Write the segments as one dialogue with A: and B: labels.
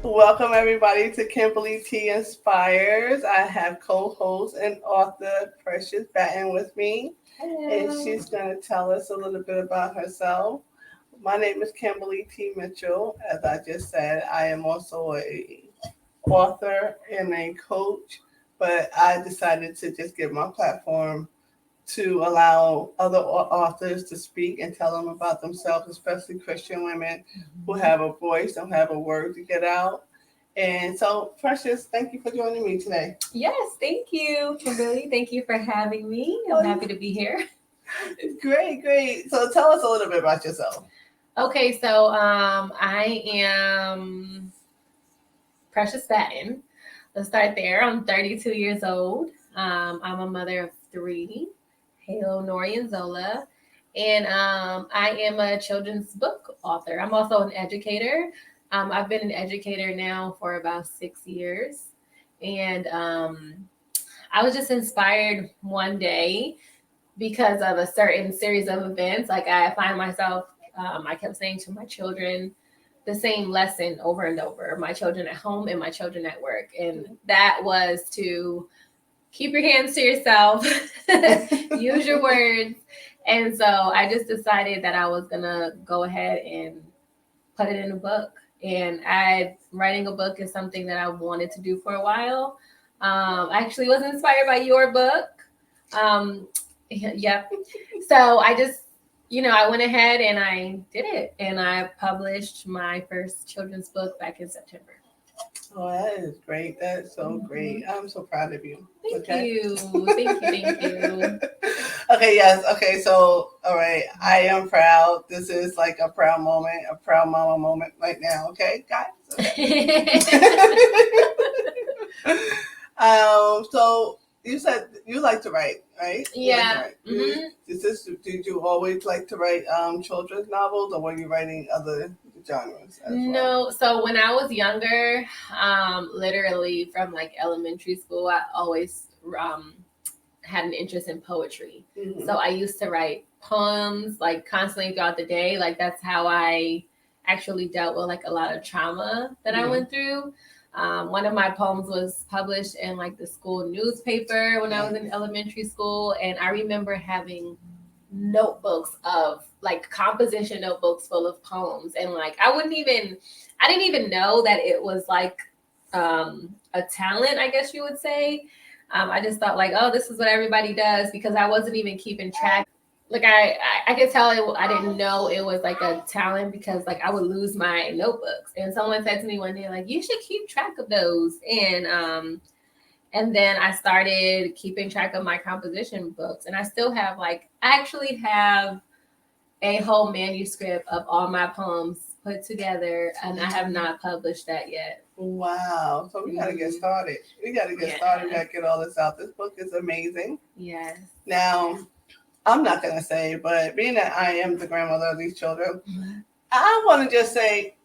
A: Welcome everybody to Kimberly T Inspires. I have co-host and author Precious Batten with me, and
B: Hello.
A: she's going to tell us a little bit about herself. My name is Kimberly T Mitchell. As I just said, I am also a author and a coach, but I decided to just give my platform to allow other authors to speak and tell them about themselves, especially Christian women who
B: Mhm.
A: have a voice and have a word to get out. And so, Precious, thank you for joining me today.
B: Yes, thank you, Kimberly. Thank you for having me. I'm
A: Oh,
B: happy to be here.
A: great, great. So, tell us a little bit about yourself.
B: Okay, so I am Precious Batten. Let's start there. I'm 32 years old. I'm a mother of three, Halo, Nori, and Zola. And I am a children's book author. I'm also an educator. I've been an educator now for about 6 years. And I was just inspired one day because of a certain series of events. Like I find myself, I kept saying to my children the same lesson over and over, my children at home and my children at work. And that was to keep your hands to yourself, use your words. And so I just decided that I was going to go ahead and put it in a book. And writing a book is something that I wanted to do for a while. I actually was inspired by your book. Um, yep. So I just, I went ahead and I did it. And I published my first children's book back in September.
A: Oh, that is great. That's so great.
B: Mhm.
A: I'm so proud of you.
B: Thank
A: Okay.
B: you. Thank you. Thank you.
A: Okay, yes. Okay, so, all right. I am proud. This is like a proud moment, a proud mama moment right now. Okay, guys? So you said you like to write, right? You like to
B: Yeah.
A: write.
B: Hmm.
A: Did you always like to write children's novels, or were you writing other genres as well?
B: No. So when I was younger, literally from like elementary school, I always um, had an interest in poetry.
A: Mm-hmm.
B: So I used to write poems like constantly throughout the day. Like that's how I actually dealt with like a lot of trauma that I
A: Mm-hmm.
B: went through. One of my poems was published in like the school newspaper when I was in
A: Nice.
B: elementary school, and I remember having notebooks of like composition notebooks full of poems, and like I didn't even know that it was like a talent, I guess you would say. I just thought like, oh, this is what everybody does, because I wasn't even keeping track. Like I could tell I didn't know it was like a talent, because like I would lose my notebooks, and someone said to me one day like, you should keep track of those. And then I started keeping track of my composition books, and I still have like, I actually have a whole manuscript of all my poems put together, and I have not published that yet.
A: Wow. So we gotta get
B: Mm-hmm.
A: started. We gotta get started. We
B: Yeah.
A: gotta get all this out. This book is amazing.
B: Yes.
A: Now, I'm not gonna say, but being that I am the grandmother of these children, I want to just say,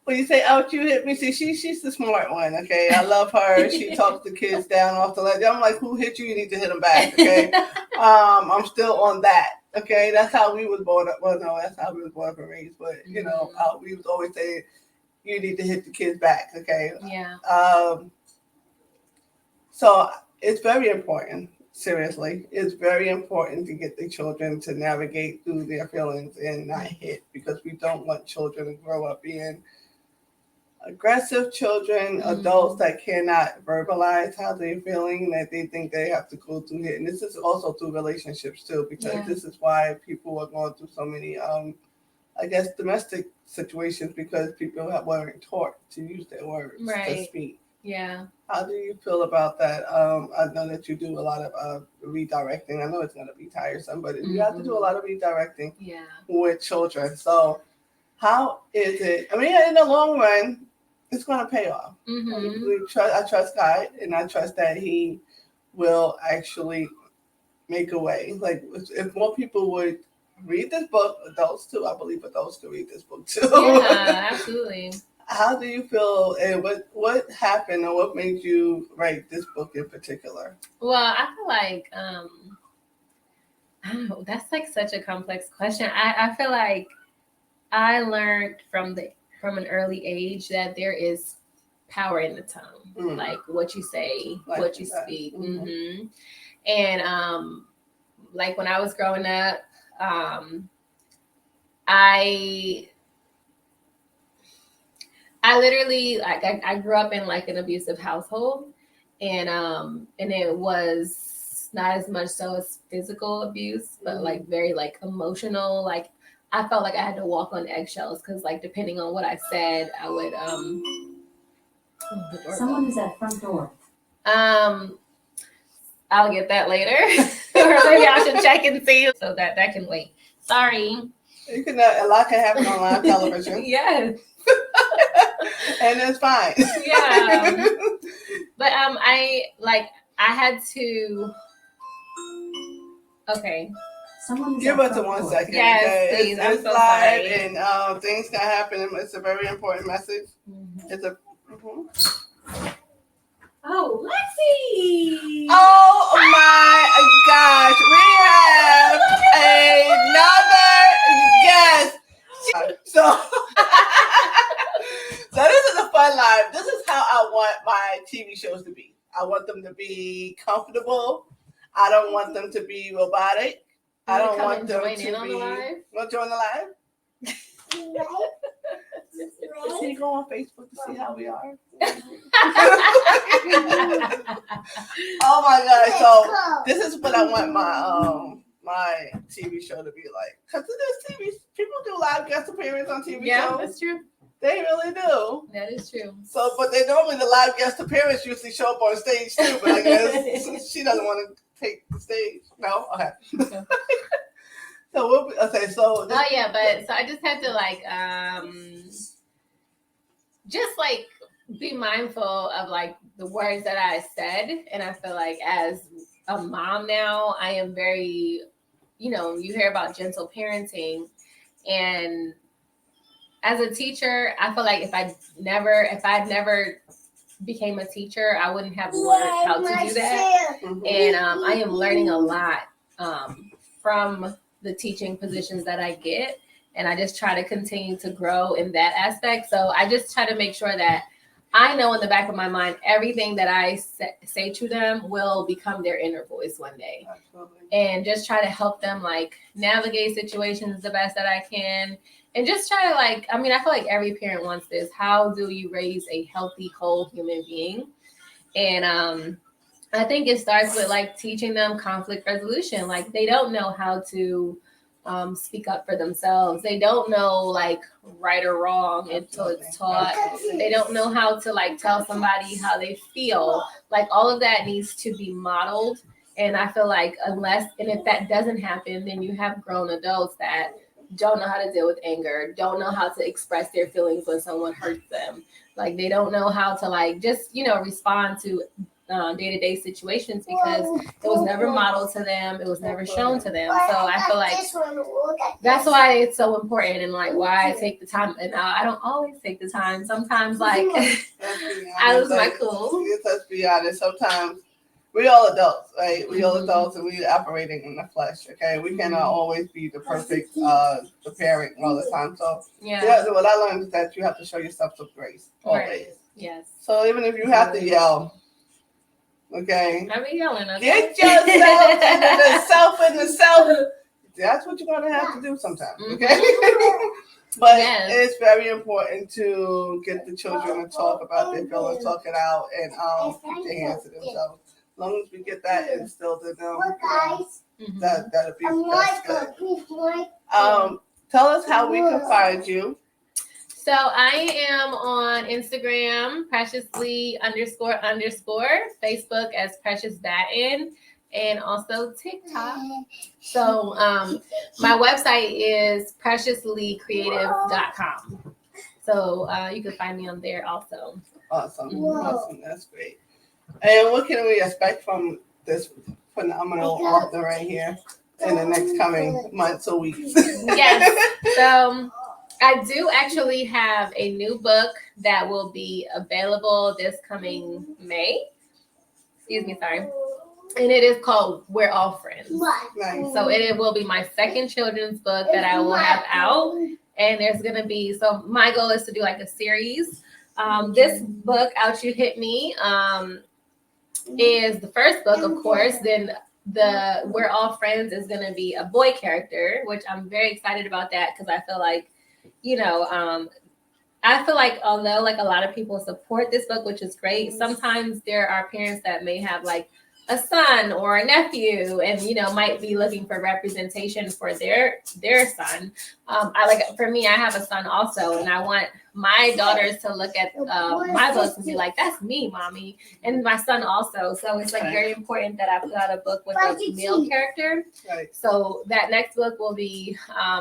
A: when you say "ouch, you hit me," see, she's the smart one. Okay, I love her. She talks the kids down off the ledge. I'm like, who hit you? You need to hit them back. Okay, I'm still on that. Okay, that's how we was born up. Well, no, that's how we was born up and raised. But we was always saying you need to hit the kids back. Okay,
B: Yeah.
A: um, so it's very important. Seriously, it's very important to get the children to navigate through their feelings and not hit, because we don't want children to grow up being aggressive children, adults that cannot verbalize how they're feeling, that they think they have to go through it. And this is also through relationships too, because
B: Yeah.
A: this is why people are going through so many, I guess, domestic situations, because people weren't taught to use their words to
B: Right.
A: speak.
B: Yeah.
A: How do you feel about that? I know that you do a lot of redirecting. I know it's going to be tiresome, but you have to do a lot of redirecting
B: Yeah.
A: with children. So, how is it? I mean, in the long run, it's going to pay off.
B: Mm-hmm.
A: I trust God, and I trust that He will actually make a way. Like, if more people would read this book, adults too, I believe adults could read this book too.
B: Yeah, absolutely.
A: How do you feel, and what happened, or what made you write this book in particular?
B: Well, I feel like I don't know, that's like such a complex question. I feel like I learned from the from an early age that there is power in the tongue, like what you say, like what you speak. And like when I was growing up, I literally like I grew up in like an abusive household, and it was not as much so as physical abuse, but like very like emotional. Like I felt like I had to walk on eggshells because like depending on what I said, I would
C: Someone is at front door.
B: I'll get that later, or maybe I should check and see so that can wait. Sorry.
A: You can a lot can happen on live television.
B: Yes.
A: And it's fine.
B: Yeah. But I had to. Okay.
C: Someone
A: give us 1 second.
B: Yes,
A: okay?
B: please.
A: It's
B: so
A: live,
B: sorry.
A: and things can happen. It's a very important message. It's a.
B: Oh, Lexi!
A: Oh my gosh, we have another guest. So this is a fun live. This is how I want my TV shows to be. I want them to be comfortable. I don't want them to be robotic. I don't want them to be. Want to join the live? Can you go on Facebook to see how we are? Oh my God! So this is what I want my TV show to be like. Because there's TV people do live guest appearances on TV shows.
B: Yeah, that's true.
A: They really do.
B: That is true.
A: So, but they normally the live guest appearance usually show up on stage too. But I guess she doesn't want to take the stage. No, okay. So we'll be, okay. So
B: but so I just had to like just like be mindful of like the words that I said, and I feel like as a mom now, I am very, you hear about gentle parenting, and as a teacher, I feel like if I'd never became a teacher, I wouldn't have learned how to do that. And I am learning a lot from the teaching positions that I get, and I just try to continue to grow in that aspect. So I just try to make sure that I know in the back of my mind everything that I say to them will become their inner voice one day.
A: Absolutely.
B: And just try to help them like navigate situations the best that I can, and just try to like, I feel like every parent wants this. How do you raise a healthy, whole human being? And I think it starts with like teaching them conflict resolution. Like they don't know how to speak up for themselves. They don't know like right or wrong until it's taught. They don't know how to like tell somebody how they feel. Like all of that needs to be modeled. And I feel like if that doesn't happen, then you have grown adults that don't know how to deal with anger, don't know how to express their feelings when someone hurts them. Like they don't know how to like just, respond to day-to-day situations because it was never modeled to them. It was never shown to them. So I feel like that's why it's so important, and like why I take the time. And I don't always take the time. Sometimes like I lose my cool.
A: Let's be honest. Sometimes we all adults, right? We all adults, and we operating in the flesh. Okay, we cannot always be the perfect the parent all the time. So what I learned is that you have to show yourself some grace always.
B: Right. Yes.
A: So even if you have to yell. Okay.
B: I be yelling. Okay?
A: Get yourself into the self. That's what you're gonna have to do sometimes. Okay. But it's very important to get the children to talk about their feelings, talk it out, and put their hands to themselves. As long as we get that instilled in them, that'll be that's good. Tell us how we can find you.
B: So I am on Instagram, preciously __, Facebook as Precious Batten, and also TikTok. So my website is preciouslycreative.com. So you can find me on there also.
A: Awesome. Awesome. That's great. And what can we expect from this phenomenal author right here in the next coming months or weeks?
B: Yes. So I do actually have a new book that will be available this coming May. Excuse me, sorry. And it is called We're All Friends.
A: Nice.
B: So it will be my second children's book that I will have out. And there's going to be, so my goal is to do like a series. This book, Out You Hit Me, is the first book, of course. Then the We're All Friends is going to be a boy character, which I'm very excited about that because I feel like, I feel like although like a lot of people support this book, which is great, sometimes there are parents that may have like a son or a nephew and might be looking for representation for their son. For me, I have a son also, and I want my daughters to look at my books and be like, that's me, mommy, and my son also. So it's like very important that I put out a book with a male character.
A: Right.
B: So that next book will be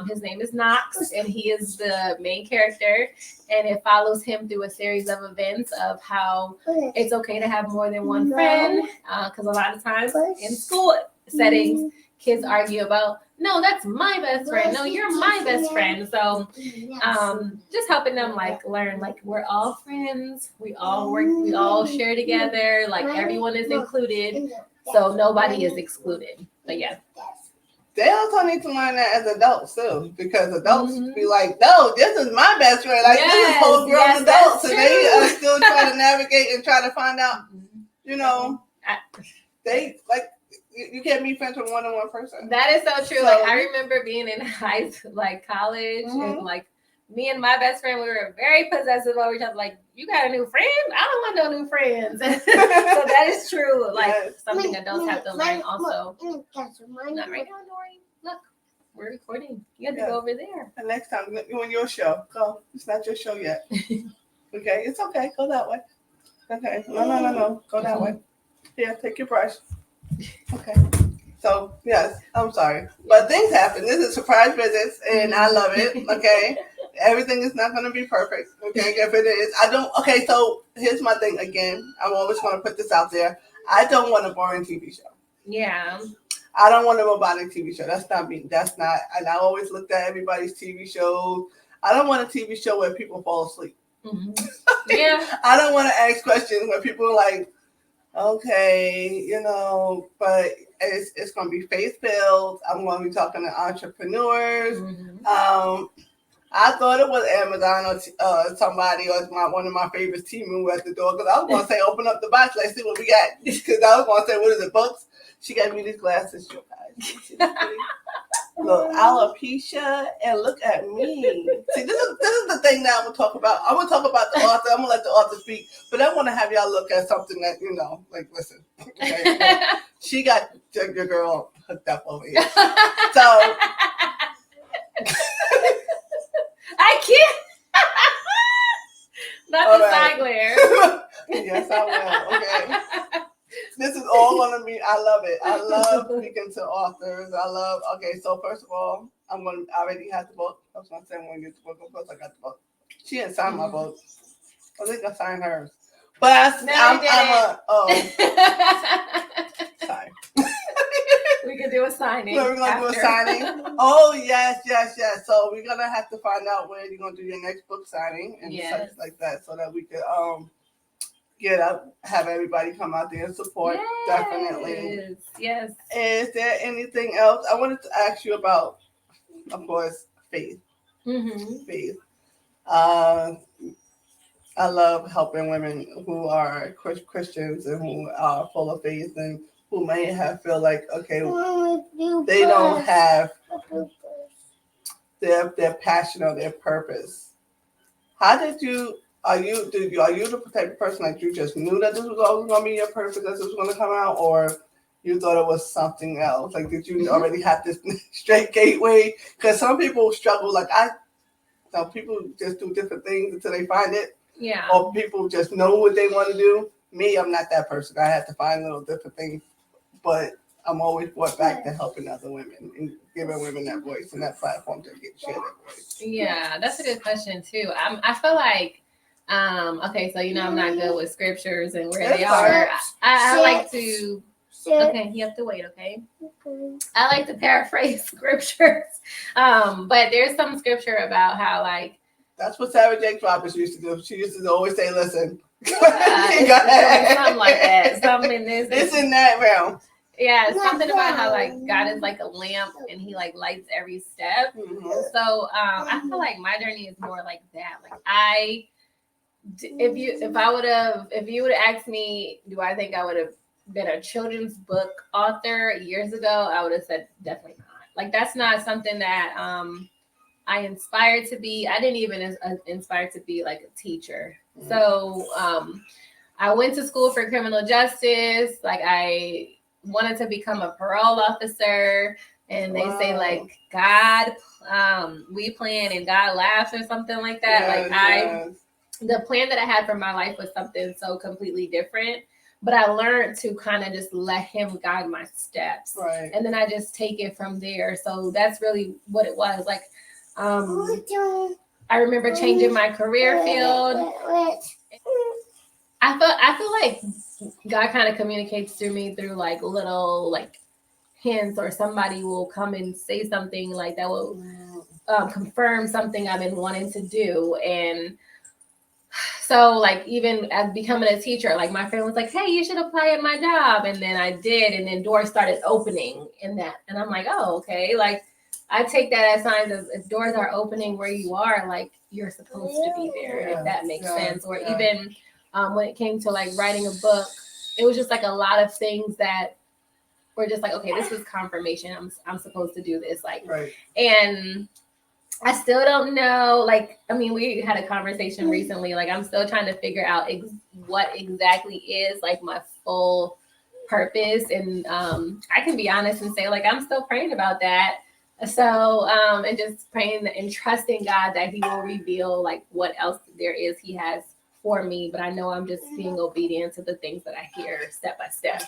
B: his name is Knox, and he is the main character, and it follows him through a series of events of how it's okay to have more than one friend, because a lot of times in school settings kids argue about, no, that's my best friend, no, you're my best friend. So just helping them like learn, like we're all friends, we all work, we all share together, like everyone is included, so nobody is excluded. But yeah,
A: they also need to learn that as adults too, because adults be like, no, this is my best friend. Like this is whole grown adults, and they are still trying to navigate and try to find out. They like you can't be friends with more than one person.
B: That is so true. Like I remember being in high school, like college, and like me and my best friend, we were very possessive over each other. Like, you got a new friend? I don't want no new friends. So that is true. Like something adults have to learn also. Not right now, Nori. Look, we're recording. You have to go over there.
A: And next time, when your show, go. It's not your show yet. Okay, it's okay. Go that way. Okay. No. Go that way. Yeah, take your brush. Okay. So, yes, I'm sorry. But things happen. This is surprise visits, and I love it. Okay. Everything is not going to be perfect. Okay. If it is, I don't. Okay. So, here's my thing again. I'm always going to put this out there. I don't want a boring TV show.
B: Yeah.
A: I don't want a robotic TV show. That's not me. That's not. And I always looked at everybody's TV shows. I don't want a TV show where people fall asleep.
B: Mm-hmm. Yeah.
A: I don't want to ask questions where people are like, okay, but it's going to be faith-filled. I'm going to be talking to entrepreneurs. I thought it was Amazon or somebody or one of my favorites, Timu, at the door, because I was going to say, open up the box, let's see what we got. Because I was going to say, what is it, books? She gave me these glasses, you guys. Look, alopecia, and look at me. See, this is the thing that I'm going to talk about. I'm going to talk about the author. I'm going to let the author speak. But I want to have y'all look at something that, like, listen. Okay, she got your girl hooked up over here. So.
B: I can't. Not the side glare.
A: Yes, I will. Okay. This is all going to be, I love it. I love speaking to authors. Okay, so first of all, I already have the book. I was going to say I'm going to get the book. Of course, I got the book. She didn't sign my book. I think I signed hers. But sorry.
B: We could do a signing.
A: So we're going to do a signing. Oh, yes. So we're going to have to find out where you're going to do your next book signing and such like that so that we could get up, have everybody come out there and support. Yes. Definitely.
B: Yes.
A: Is there anything else? I wanted to ask you about, of course, faith. Faith. I love helping women who are Christians and who are full of faith and who may feel like, okay, they don't have their passion or their purpose. How did you? Are you the type of person that you just knew that this was always going to be your purpose, that this was going to come out, or you thought it was something else? Like, did you already have this straight gateway? Because some people struggle. Like some people just do different things until they find it.
B: Yeah.
A: Or people just know what they want to do. Me, I'm not that person. I had to find little different things, but I'm always brought back to helping other women and giving women that voice and that platform to share that voice.
B: Yeah, that's a good question too. I feel like, okay, so I'm not good with scriptures and where they are. I like to. Okay, you have to wait. Okay. I like to paraphrase scriptures, but there's some scripture about how like.
A: That's what Sarah Jakes Roberts used to do. She used to always say, "Listen."
B: Something like that. Something in this.
A: It's in that realm.
B: Yeah, it's something about how like God is like a lamp and he like lights every step.
A: Mhm.
B: So I feel like my journey is more like that. Like if you would have asked me, do I think I would have been a children's book author years ago, I would have said definitely not. Like that's not something that I inspired to be. I didn't even inspire to be like a teacher. So I went to school for criminal justice. Like I wanted to become a parole officer, and they say like God, we plan and God laughs or something like that.
A: Yes,
B: The plan that I had for my life was something so completely different. But I learned to kind of just let him guide my steps.
A: right.
B: And then I just take it from there. So that's really what it was. Like I remember changing my career field. I feel like God kind of communicates through me through like little like hints, or somebody will come and say something like that will confirm something I've been wanting to do. And so like even as becoming a teacher, like my friend was like, hey, you should apply at my job. And then I did, and then doors started opening in that. And I'm like, oh, okay. Like I take that as signs of if doors are opening where you are, like you're supposed to be there, if that makes sense. Or even when it came to like writing a book, it was just like a lot of things that were just like, okay, this is confirmation. I'm supposed to do this. Like,
A: Right.
B: And I still don't know. Like, I mean, we had a conversation recently. Like, I'm still trying to figure out what exactly is like my full purpose. And I can be honest and say, like, I'm still praying about that. So, and just praying and trusting God that He will reveal like what else there is He has for me. But I know I'm just being obedient to the things that I hear step by step.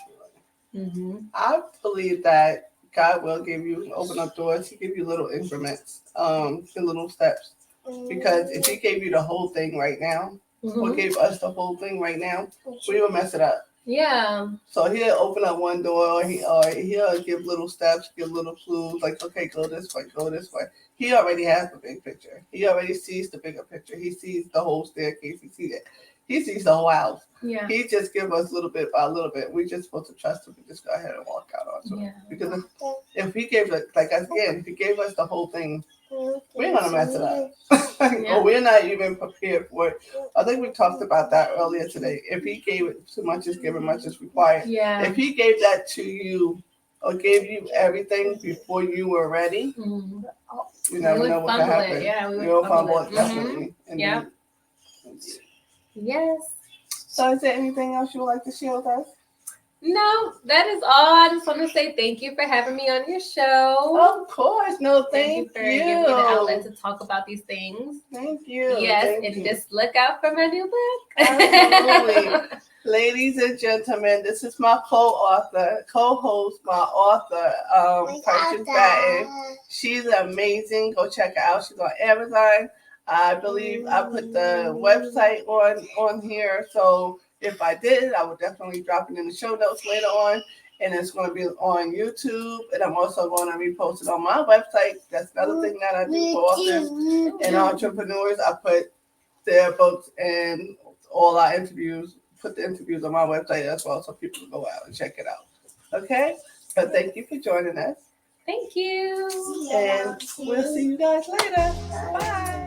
B: Mm-hmm.
A: I believe that God will give you open up doors. He give you little increments, little steps. Because if He gave you the whole thing right now, or gave us the whole thing right now, we will mess it up.
B: Yeah.
A: So He'll open up one door, or He'll give little steps, give little clues, like, okay, go this way, go this way. He already has the big picture. He already sees the bigger picture. He sees the whole staircase. He sees it. He sees the whole house.
B: Yeah.
A: He just give us little bit by little bit. We just supposed to trust Him and just go ahead and walk out onto it. Because if He gave us, like again, if He gave us the whole thing, we're gonna mess it up. Or we're not even prepared for it. I think we talked about that earlier today. If He gave it too much is given, much is required.
B: Yeah.
A: If He gave that to you or gave you everything before you were ready, you never know what can happen.
B: Yeah,
A: You'll fumble it, definitely.
B: Yeah. Yes.
A: So is there anything else you would like to share with us?
B: No, that is all. I just want to say thank you for having me on your show.
A: Of course. No, thank you.
B: For giving me the outlet to talk about these things.
A: Thank you.
B: Yes,
A: thank
B: and
A: you.
B: just look out for my new book.
A: Absolutely. Ladies and gentlemen, this is my co-host, my author, Precious Batten. She's amazing. Go check her out. She's on Amazon. I believe I put the website on here. So if I did, I would definitely drop it in the show notes later on. And it's going to be on YouTube. And I'm also going to repost it on my website. That's another thing that I do for authors and entrepreneurs. I put their books and all our interviews, put the interviews on my website as well, so people can go out and check it out. Okay? But thank you for joining us.
B: Thank you.
A: And we'll see you guys later. Bye.